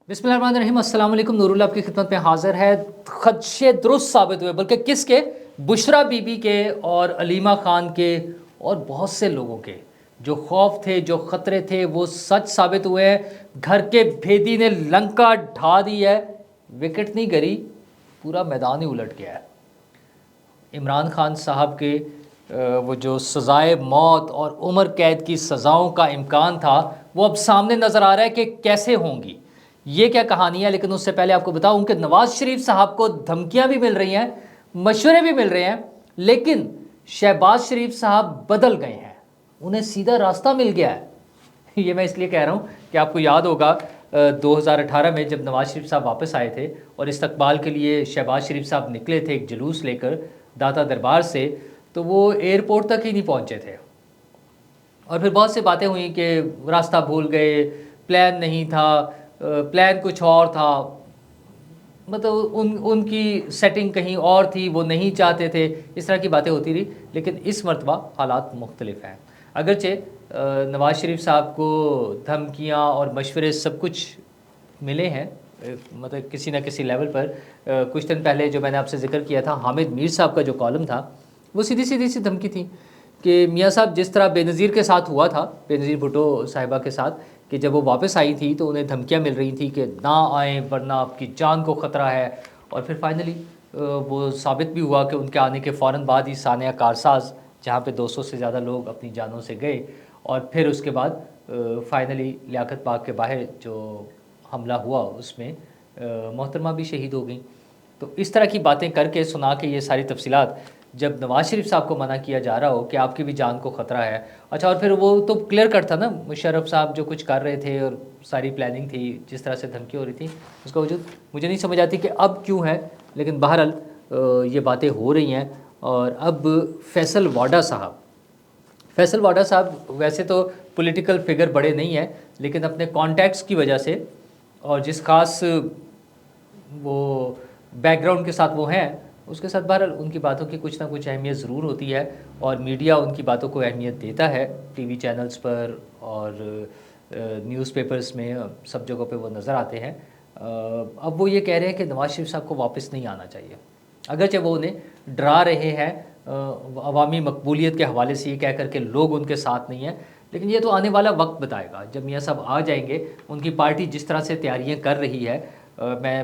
बिस्मिल्लाहिर्रहमानिर्रहीम। अस्सलाम वालेकुम। नूरुल्लाह आपकी खिदमत में हाजिर है। खदशे दुरुस्त साबित हुए, बल्कि किसके? बुशरा बीबी के और अलीमा खान के और बहुत से लोगों के जो खौफ थे, जो ख़तरे थे, वो सच साबित हुए हैं। घर के भेदी ने लंका ढा दी है। विकेट नहीं गिरी, पूरा मैदान ही उलट गया है। इमरान खान साहब के वो जो सज़ाए मौत और उम्र कैद की सज़ाओं का इम्कान था, वो अब सामने नज़र आ रहा है कि कैसे होंगी। ये क्या कहानी है। लेकिन उससे पहले आपको बताऊं कि नवाज़ शरीफ साहब को धमकियां भी मिल रही हैं, मशवरे भी मिल रहे हैं, लेकिन शहबाज शरीफ साहब बदल गए हैं। उन्हें सीधा रास्ता मिल गया है। ये मैं इसलिए कह रहा हूँ कि आपको याद होगा 2018 में जब नवाज़ शरीफ साहब वापस आए थे और इस्तकबाल के लिए शहबाज शरीफ साहब निकले थे एक जुलूस लेकर दाता दरबार से, तो वो एयरपोर्ट तक ही नहीं पहुँचे थे। और फिर बहुत सी बातें हुई कि रास्ता भूल गए, प्लान नहीं था, प्लान कुछ और था, मतलब उनकी सेटिंग कहीं और थी, वो नहीं चाहते थे। इस तरह की बातें होती रही। लेकिन इस मरतबा हालात मुख्तलिफ हैं। अगरचे नवाज़ शरीफ साहब को धमकियाँ और मशवरे सब कुछ मिले हैं, मतलब किसी न किसी लेवल पर। कुछ दिन पहले जो मैंने आपसे ज़िक्र किया था, हामिद मीर साहब का जो कॉलम था, वो सीधी सीधी सी धमकी थी कि मियाँ साहब जिस तरह बेनज़ीर के साथ हुआ था, बेनज़ीर भुट्टो साहिबा के साथ, कि जब वो वापस आई थी तो उन्हें धमकियाँ मिल रही थी कि ना आएँ वरना आपकी जान को ख़तरा है। और फिर फाइनली वो साबित भी हुआ कि उनके आने के फ़ौरन बाद ही सानिया कारसाज, जहाँ पे 200 से ज़्यादा लोग अपनी जानों से गए, और फिर उसके बाद फाइनली लियाकत बाग के बाहर जो हमला हुआ उसमें मोहतरमा भी शहीद हो गई। तो इस तरह की बातें करके सुना के ये सारी तफसीलात जब नवाज़ शरीफ साहब को मना किया जा रहा हो कि आपकी भी जान को ख़तरा है। अच्छा, और फिर वो तो क्लियर कट था ना, मुशर्रफ साहब जो कुछ कर रहे थे और सारी प्लानिंग थी, जिस तरह से धमकी हो रही थी, उसका वजूद मुझे नहीं समझ आती कि अब क्यों है। लेकिन बहरहाल ये बातें हो रही हैं। और अब फैसल वाडा साहब वैसे तो पॉलिटिकल फिगर बड़े नहीं हैं, लेकिन अपने कॉन्टैक्ट्स की वजह से और जिस खास वो बैकग्राउंड के साथ वो हैं, उसके साथ बहरहाल उनकी बातों की कुछ ना कुछ अहमियत ज़रूर होती है और मीडिया उनकी बातों को अहमियत देता है। टीवी चैनल्स पर और न्यूज़पेपर्स में, सब जगहों पे वो नज़र आते हैं। अब वो ये कह रहे हैं कि नवाज़ शरीफ साहब को वापस नहीं आना चाहिए। अगरचे वो उन्हें डरा रहे हैं अवामी मकबूलियत के हवाले से, ये कह कर के लोग उनके साथ नहीं हैं। लेकिन ये तो आने वाला वक्त बताएगा। जब मियाँ साहब आ जाएंगे, उनकी पार्टी जिस तरह से तैयारियाँ कर रही है, मैं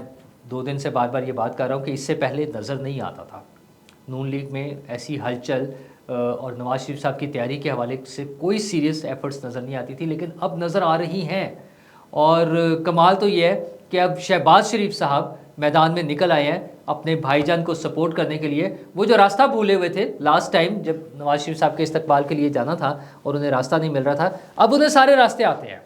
2 दिन से बार बार ये बात कर रहा हूँ कि इससे पहले नज़र नहीं आता था नून लीग में ऐसी हलचल और नवाज़ शरीफ साहब की तैयारी के हवाले से कोई सीरियस एफर्ट्स नज़र नहीं आती थी, लेकिन अब नज़र आ रही हैं। और कमाल तो ये है कि अब शहबाज शरीफ साहब मैदान में निकल आए हैं अपने भाईजान को सपोर्ट करने के लिए। वो जो रास्ता भूले हुए थे लास्ट टाइम जब नवाज़ शरीफ साहब के इस्तकबाल के लिए जाना था और उन्हें रास्ता नहीं मिल रहा था, अब उन्हें सारे रास्ते आते हैं।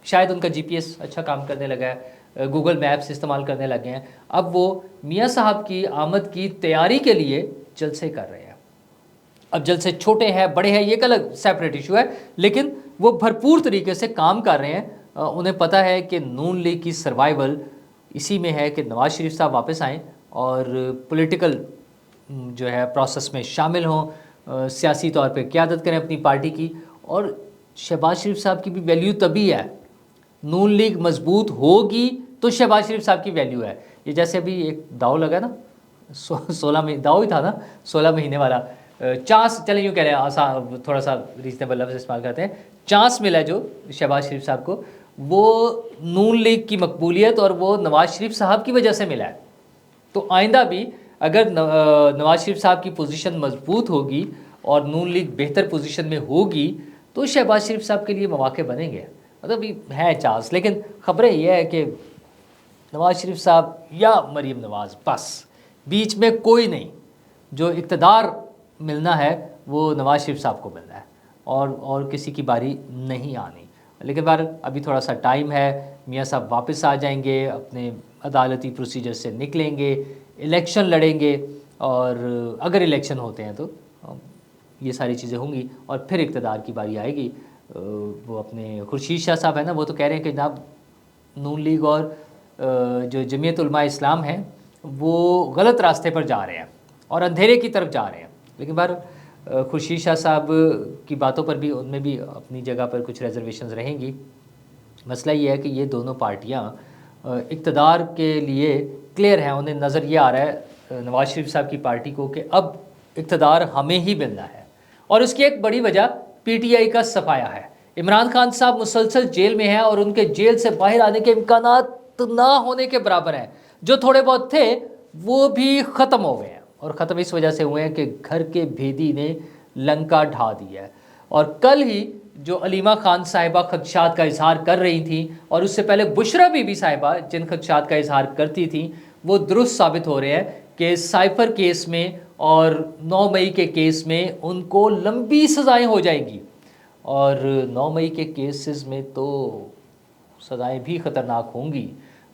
शायद उनका GPS अच्छा काम करने लगा है, गूगल मैप्स इस्तेमाल करने लगे हैं। अब वो मियाँ साहब की आमद की तैयारी के लिए जलसे कर रहे हैं। अब जलसे छोटे हैं बड़े हैं, ये एक अलग सेपरेट इशू है, लेकिन वो भरपूर तरीके से काम कर रहे हैं। उन्हें पता है कि नून लीग की सर्वाइवल इसी में है कि नवाज़ शरीफ साहब वापस आएँ और पॉलिटिकल जो है प्रोसेस में शामिल हों, सियासी तौर पे क़यादत करें अपनी पार्टी की। और शहबाज शरीफ साहब की भी वैल्यू तभी है, नून लीग मजबूत होगी तो शहबाज शरीफ साहब की वैल्यू है। ये जैसे अभी एक दाव लगा ना, 16 महीने दाव ही था ना, 16 महीने वाला चांस, चले यूँ कह रहे हैं, आसान थोड़ा सा रीजनेबल लफ्ज़ इस्तेमाल करते हैं, चांस मिला जो शहबाज शरीफ साहब को, वो नून लीग की मकबूलियत और वो नवाज़ शरीफ साहब की वजह से मिला है। तो आइंदा भी अगर नवाज़ शरीफ साहब की पोजीशन मजबूत होगी और नून लीग बेहतर पोजीशन में होगी तो शहबाज शरीफ साहब के लिए मौके बनेंगे। मतलब है चांस। लेकिन ख़बरें यह है कि नवाज़ शरीफ साहब या मरीम नवाज़, बस बीच में कोई नहीं। जो इक़्तिदार मिलना है वो नवाज़ शरीफ साहब को मिलना है और किसी की बारी नहीं आनी। लेकिन बार अभी थोड़ा सा टाइम है, मियाँ साहब वापस आ जाएंगे, अपने अदालती प्रोसीजर से निकलेंगे, इलेक्शन लड़ेंगे, और अगर इलेक्शन होते हैं तो ये सारी चीज़ें होंगी और फिर इक़्तिदार की बारी आएगी। वो अपने खुर्शीद शाह साहब है ना, वो तो कह रहे हैं कि जनाब नून लीग और जो जमीयत उलमा इस्लाम है वो गलत रास्ते पर जा रहे हैं और अंधेरे की तरफ जा रहे हैं। लेकिन बार खुर्शीद शाह साहब की बातों पर भी, उनमें भी अपनी जगह पर कुछ रिजर्वेशंस रहेंगी। मसला ये है कि ये दोनों पार्टियां इक़्तिदार के लिए क्लियर है, उन्हें नज़र ये आ रहा है नवाज़ शरीफ साहब की पार्टी को कि अब इक़्तिदार हमें ही मिलना है। और उसकी एक बड़ी वजह पीटीआई का सफाया है। इमरान खान साहब मुसलसल जेल में हैं और उनके जेल से बाहर आने के इम्कानात ना होने के बराबर हैं। जो थोड़े बहुत थे वो भी ख़त्म हो गए हैं, और ख़त्म इस वजह से हुए हैं कि घर के भेदी ने लंका ढा दी है। और कल ही जो अलीमा खान साहिबा खदशात का इजहार कर रही थी, और उससे पहले बुशरा बीबी साहिबा जिन खदशात का इजहार करती थी, वो दुरुस्त साबित हो रहे हैं कि साइफर केस में और 9 मई के केस में उनको लंबी सज़ाएं हो जाएंगी। और 9 मई के केसेस में तो सज़ाएं भी ख़तरनाक होंगी।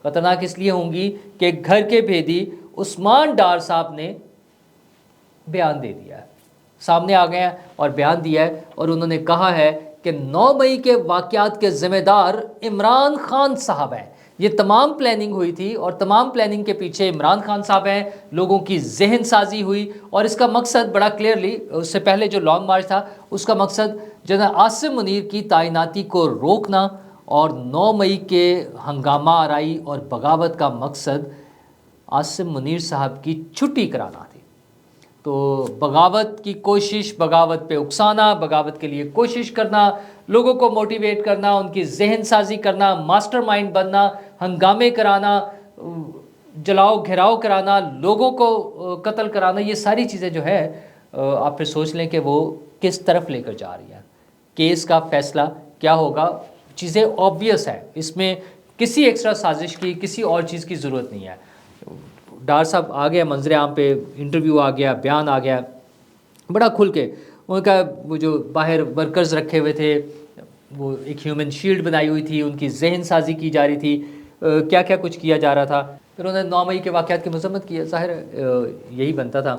ख़तरनाक इसलिए होंगी कि घर के भेदी उस्मान डार साहब ने बयान दे दिया है, सामने आ गए हैं और बयान दिया है, और उन्होंने कहा है कि 9 मई के वाक़यात के ज़िम्मेदार इमरान खान साहब हैं। ये तमाम प्लानिंग हुई थी और तमाम प्लानिंग के पीछे इमरान खान साहब हैं। लोगों की जहन साजी हुई और इसका मकसद बड़ा क्लियरली, उससे पहले जो लॉन्ग मार्च था उसका मकसद जनरल आसिम मुनीर की तैनाती को रोकना, और 9 मई के हंगामा आराई और बगावत का मकसद आसिम मुनीर साहब की छुट्टी कराना थी। तो बगावत की कोशिश, बगावत पे उकसाना, बगावत के लिए कोशिश करना, लोगों को मोटिवेट करना, उनकी जहन साजी करना, मास्टरमाइंड बनना, हंगामे कराना, जलाओ घेराव कराना, लोगों को कत्ल कराना, ये सारी चीज़ें जो है आप फिर सोच लें कि वो किस तरफ लेकर जा रही है। केस का फैसला क्या होगा, चीज़ें ऑब्वियस है, इसमें किसी एक्स्ट्रा साजिश की, किसी और चीज़ की ज़रूरत नहीं है। डार साहब आ गया मंजर आम पे, इंटरव्यू आ गया, बयान आ गया, बड़ा खुल के उनका वो जो बाहर वर्कर्स रखे हुए थे, वो एक ह्यूमन शील्ड बनाई हुई थी, उनकी जहन साजी की जा रही थी, क्या क्या कुछ किया जा रहा था। फिर उन्होंने 9 मई के वाक़यात की मज़म्मत की, ज़ाहिर यही बनता था,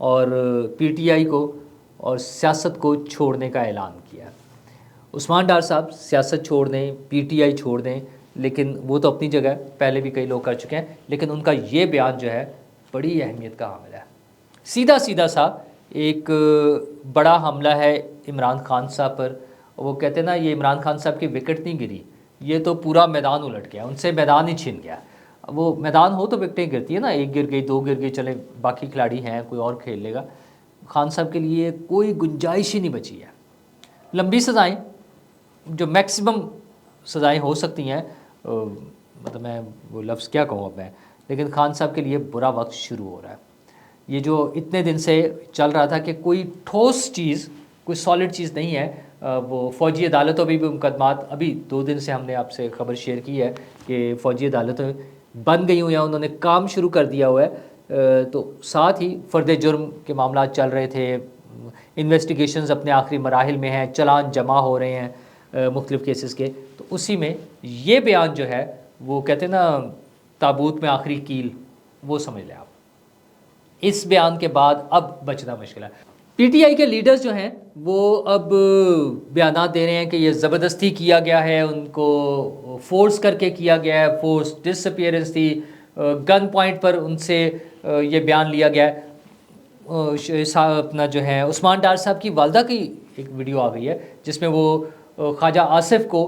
और पीटीआई को और सियासत को छोड़ने का ऐलान किया। उस्मान डार साहब सियासत छोड़ दें, पीटीआई छोड़ दें, लेकिन वो तो अपनी जगह पहले भी कई लोग कर चुके हैं, लेकिन उनका ये बयान जो है बड़ी अहमियत का हामिल है। सीधा सीधा सा एक बड़ा हमला है इमरान खान साहब पर। वो कहते हैं ना, ये इमरान खान साहब की विकेट नहीं गिरी, ये तो पूरा मैदान उलट गया, उनसे मैदान ही छीन गया। वो मैदान हो तो विकटें गिरती है ना, 1 गिर गई, 2 गिर गई, चले बाकी खिलाड़ी हैं, कोई और खेल लेगा। खान साहब के लिए कोई गुंजाइश ही नहीं बची है। लंबी सज़ाएँ, जो मैक्सिमम सज़ाएँ हो सकती हैं, मतलब मैं वो लफ्ज़ क्या कहूँ अब मैं, लेकिन खान साहब के लिए बुरा वक्त शुरू हो रहा है। ये जो इतने दिन से चल रहा था कि कोई ठोस चीज़, कोई सॉलिड चीज़ नहीं है, वो फ़ौजी अदालतों में भी मुकदमात, अभी 2 दिन से हमने आपसे खबर शेयर की है कि फ़ौजी अदालतें बन गई हुई हैं, उन्होंने काम शुरू कर दिया हुआ है। तो साथ ही फ़र्द जुर्म के मामला चल रहे थे, इन्वेस्टिगेशंस अपने आखिरी मराहिल में हैं, चालान जमा हो रहे हैं मुख्तलिफ़ केसेस के। तो उसी में ये बयान जो है, वो कहते हैं ना ताबूत में आखिरी कील, वो समझ लें आप। इस बयान के बाद अब बचना मुश्किल है। पीटीआई के लीडर्स जो हैं वो अब बयान दे रहे हैं कि ये ज़बरदस्ती किया गया है, उनको फोर्स करके किया गया है, फोर्स डिसअपीयरेंस थी, गन पॉइंट पर उनसे ये बयान लिया गया है। अपना जो है उस्मान डार साहब की वालदा की एक वीडियो आ गई है जिसमें वो ख्वाजा आसिफ को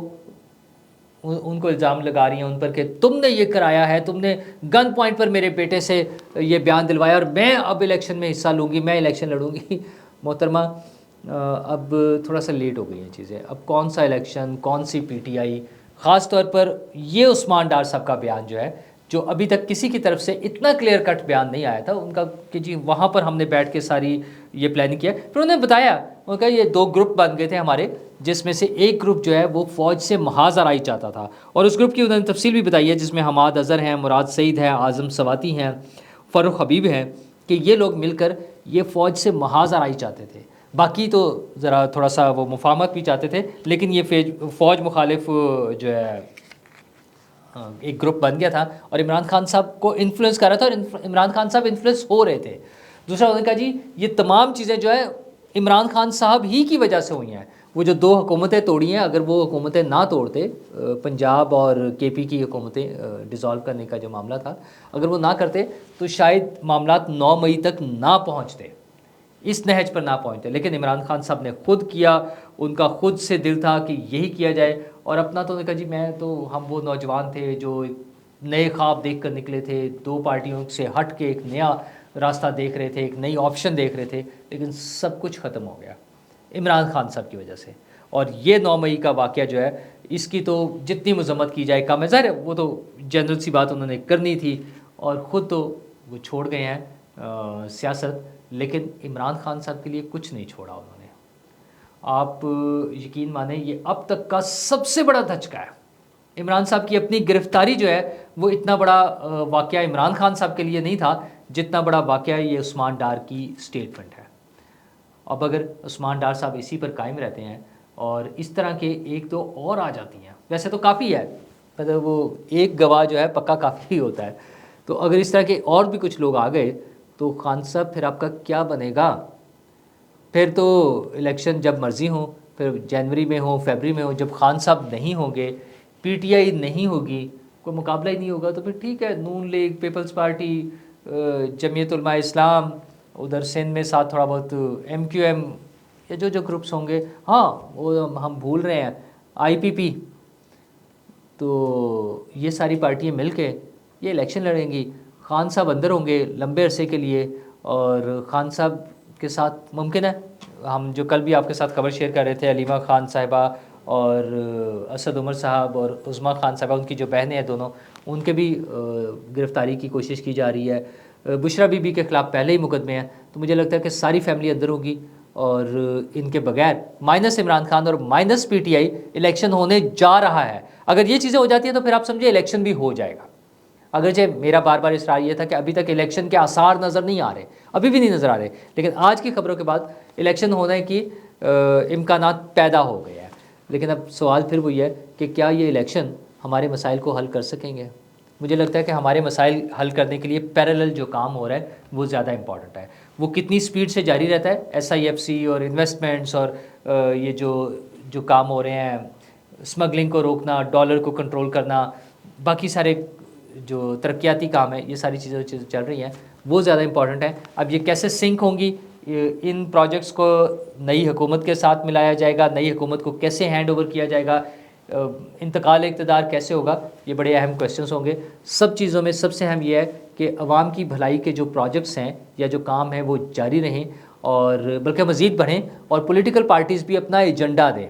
उनको इल्ज़ाम लगा रही हैं उन पर कि तुमने ये कराया है, तुमने गन पॉइंट पर मेरे बेटे से ये बयान दिलवाया और मैं अब इलेक्शन में हिस्सा लूँगी, मैं इलेक्शन लड़ूंगी। मोहतरमा अब थोड़ा सा लेट हो गई हैं चीज़ें। अब कौन सा इलेक्शन, कौन सी पीटीआई, ख़ास तौर पर ये उस्मान डार साहब का बयान जो है, जो अभी तक किसी की तरफ से इतना क्लियर कट बयान नहीं आया था उनका कि जी वहाँ पर हमने बैठ के सारी ये प्लानिंग किया। फिर उन्होंने बताया, उनका ये 2 ग्रुप बन गए थे हमारे, जिसमें से एक ग्रुप जो है वो फ़ौज से महाज आराई चाहता था, और उस ग्रुप की उन्होंने तफसील भी बताई है, जिसमें हमाद अज़हर हैं, मुराद सईद है, आज़म सवाती हैं, फ़ारूक हबीब हैं, कि ये लोग मिलकर ये फ़ौज से महाज आराई चाहते थे। बाकी तो ज़रा थोड़ा सा वो मुफाहमत भी चाहते थे, लेकिन ये फ़ौज मुखालिफ जो है एक ग्रुप बन गया था और इमरान खान साहब को इन्फ्लुएंस कर रहा था, और इमरान खान साहब इन्फ्लुएंस हो रहे थे। दूसरा उन्होंने कहा जी ये तमाम चीज़ें जो है इमरान खान साहब ही की वजह से हुई हैं। वो जो 2 हुकूमतें तोड़ी हैं, अगर वो हुकूमतें ना तोड़ते, पंजाब और केपी की हुकूमतें डिज़ोल्व करने का जो मामला था, अगर वो ना करते तो शायद मामलात 9 मई तक ना पहुँचते, इस नहज पर ना पहुँचते। लेकिन इमरान खान साहब ने खुद किया, उनका खुद से दिल था कि यही किया जाए। और अपना तो उन्होंने कहा जी मैं तो, हम वो नौजवान थे जो नए ख्वाब देख कर निकले थे, दो पार्टियों से हट के एक नया रास्ता देख रहे थे, एक नई ऑप्शन देख रहे थे, लेकिन सब कुछ ख़त्म हो गया इमरान खान साहब की वजह से। और ये 9 मई का वाक़या जो है, इसकी तो जितनी मज़म्मत की जाए कम है। ज़ाहिर है वो तो जनरल सी बात उन्होंने करनी थी और ख़ुद तो वो छोड़ गए हैं सियासत, लेकिन इमरान खान साहब के लिए कुछ नहीं छोड़ा उन्होंने। आप यकीन माने ये अब तक का सबसे बड़ा धचका है। इमरान साहब की अपनी गिरफ्तारी जो है वो इतना बड़ा वाक़या इमरान खान साहब के लिए नहीं था जितना बड़ा वाक़या ये उस्मान डार की स्टेटमेंट है। अब अगर उस्मान डार साहब इसी पर कायम रहते हैं और इस तरह के एक दो और आ जाती हैं, वैसे तो काफ़ी है, मतलब वो एक गवाह जो है पक्का काफ़ी होता है, तो अगर इस तरह के और भी कुछ लोग आ गए तो खान साहब फिर आपका क्या बनेगा? फिर तो इलेक्शन जब मर्ज़ी हो, फिर जनवरी में हो, फरवरी में हो, जब खान साहब नहीं होंगे, पीटीआई नहीं होगी, कोई मुकाबला ही नहीं होगा, तो फिर ठीक है, नून league, peoples party, Jamiat Ulama इस्लाम, उधर सिंध में साथ थोड़ा बहुत एमक्यूएम, ये जो ग्रुप्स होंगे, हाँ वो हम भूल रहे हैं आईपीपी, तो ये सारी पार्टियाँ मिलके ये इलेक्शन लड़ेंगी। खान साहब अंदर होंगे लंबे अरसे के लिए और खान साहब के साथ मुमकिन है, हम जो कल भी आपके साथ खबर शेयर कर रहे थे, अलीमा खान साहिबा और असद उमर साहब और उज़मा खान साहिबा, उनकी जो बहनें हैं दोनों, उनके भी गिरफ़्तारी की कोशिश की जा रही है। बुशरा बीबी के ख़िलाफ़ पहले ही मुकदमे हैं, तो मुझे लगता है कि सारी फैमिली अंदर होगी और इनके बगैर माइनस इमरान खान और माइनस पीटीआई इलेक्शन होने जा रहा है। अगर ये चीज़ें हो जाती हैं तो फिर आप समझिए इलेक्शन भी हो जाएगा। अगरचे मेरा बार बार इसरार ये था कि अभी तक इलेक्शन के आसार नज़र नहीं आ रहे, अभी भी नहीं नज़र आ रहे, लेकिन आज की खबरों के बाद इलेक्शन होने की इम्कानात पैदा हो गए हैं। लेकिन अब सवाल फिर वही है कि क्या ये इलेक्शन हमारे मसाइल को हल कर सकेंगे? मुझे लगता है कि हमारे मसाइल हल करने के लिए पैरेलल जो काम हो रहा है वो ज़्यादा इंपॉर्टेंट है। वो कितनी स्पीड से जारी रहता है, SIFC और इन्वेस्टमेंट्स और ये जो काम हो रहे हैं, स्मगलिंग को रोकना, डॉलर को कंट्रोल करना, बाकी सारे जो तरक्याती काम है, ये सारी चीज़ें चल रही हैं, वो ज़्यादा इंपॉर्टेंट है। अब ये कैसे सिंक होंगी, इन प्रोजेक्ट्स को नई हुकूमत के साथ मिलाया जाएगा, नई हुकूमत को कैसे हैंड ओवर किया जाएगा, इंतकाल इक़्तिदार कैसे होगा, ये बड़े अहम क्वेश्चंस होंगे। सब चीज़ों में सबसे अहम ये है कि अवाम की भलाई के जो प्रोजेक्ट्स हैं या जो काम है वो जारी रहें और बल्कि मज़ीद बढ़ें और पॉलिटिकल पार्टीज़ भी अपना एजेंडा दें।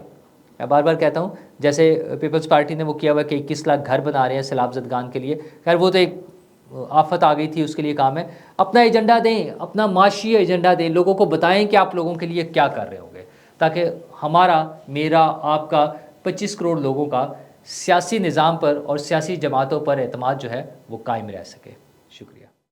मैं बार बार कहता हूँ, जैसे पीपल्स पार्टी ने वो किया हुआ कि 21 लाख घर बना रहे हैं सैलाब ज़दगान के लिए, खैर वो तो एक आफत आ गई थी, उसके लिए काम है। अपना एजेंडा दें, अपना माशी एजेंडा दें, लोगों को बताएं कि आप लोगों के लिए क्या कर रहे होंगे, ताकि हमारा, मेरा, आपका, 25 करोड़ लोगों का सियासी निज़ाम पर और सियासी जमातों पर एतमाद जो है वो कायम रह सके। शुक्रिया।